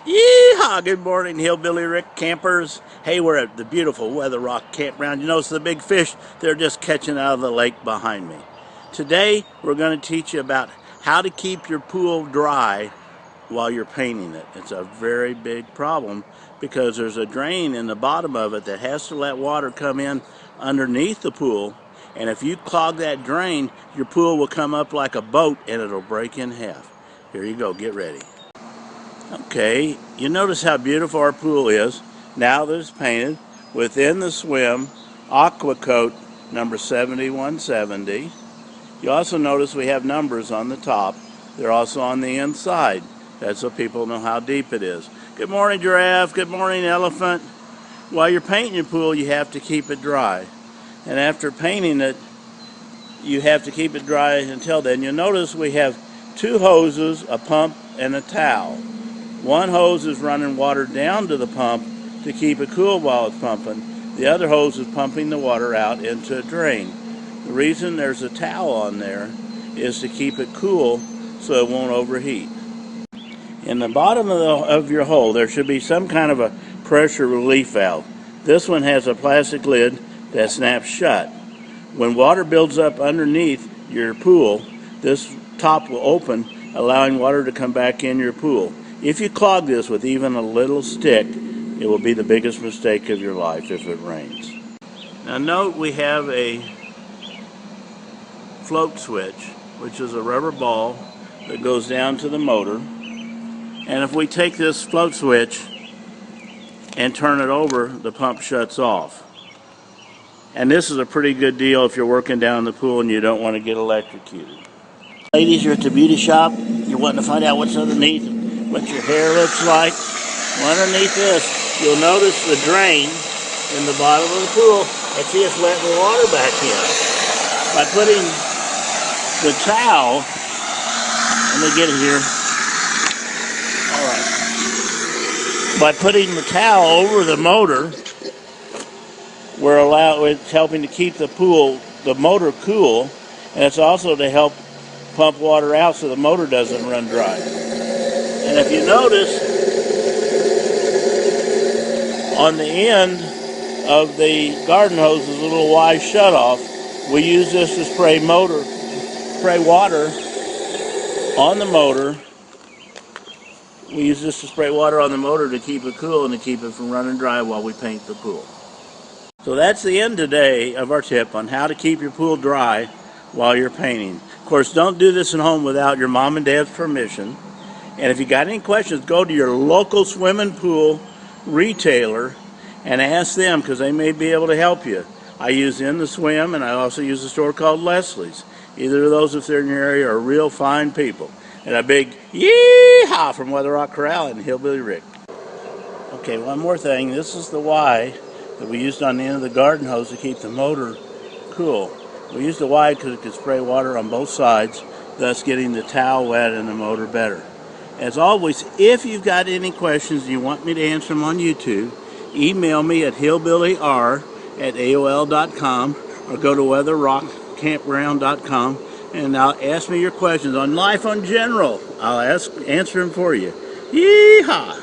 Yeehaw! Good morning, Hillbilly Rick campers. Hey, we're at the beautiful Weather Rock Campground. You notice the big fish they're just catching out of the lake behind me. Today, we're going to teach you about how to keep your pool dry while you're painting it. It's a very big problem because there's a drain in the bottom of it that has to let water come in underneath the pool. And if you clog that drain, your pool will come up like a boat and it'll break in half. Here you go, get ready. Okay, you notice how beautiful our pool is now that it's painted. Within the swim, Aqua Coat number 7170. You also notice we have numbers on the top. They're also on the inside. That's so people know how deep it is. Good morning, giraffe. Good morning, elephant. While you're painting your pool, you have to keep it dry. And after painting it, you have to keep it dry until then. You'll notice we have two hoses, a pump, and a towel. One hose is running water down to the pump to keep it cool while it's pumping. The other hose is pumping the water out into a drain. The reason there's a towel on there is to keep it cool so it won't overheat. In the bottom of your hole, there should be some kind of a pressure relief valve. This one has a plastic lid that snaps shut. When water builds up underneath your pool, this top will open, allowing water to come back in your pool. If you clog this with even a little stick, it will be the biggest mistake of your life if it rains. Now note we have a float switch, which is a rubber ball that goes down to the motor. And if we take this float switch and turn it over, the pump shuts off. And this is a pretty good deal if you're working down in the pool and you don't want to get electrocuted. Ladies, you're at the beauty shop. You're wanting to find out what's underneath, what your hair looks like. Well, underneath this, you'll notice the drain in the bottom of the pool. And see, it's letting the water back in. By putting the towel, let me get it here. All right. By putting the towel over the motor, it's helping to keep the motor cool, and it's also to help pump water out so the motor doesn't run dry. And if you notice, on the end of the garden hose is a little Y shutoff. We use this to spray water on the motor. We use this to spray water on the motor to keep it cool and to keep it from running dry while we paint the pool. So that's the end today of our tip on how to keep your pool dry while you're painting. Of course, don't do this at home without your mom and dad's permission. And if you got any questions, go to your local swimming pool retailer and ask them, because they may be able to help you. I use In the Swim, and I also use a store called Leslie's. Either of those, if they're in your area, are real fine people. And a big yee-haw from Weather Rock Corral and Hillbilly Rick. Okay, one more thing. This is the Y that we used on the end of the garden hose to keep the motor cool. We used the Y because it could spray water on both sides, thus getting the towel wet and the motor better. As always, if you've got any questions and you want me to answer them on YouTube, email me at hillbillyr@aol.com or go to weatherrockcampground.com and ask me your questions on life in general. I'll answer them for you. Yee-haw!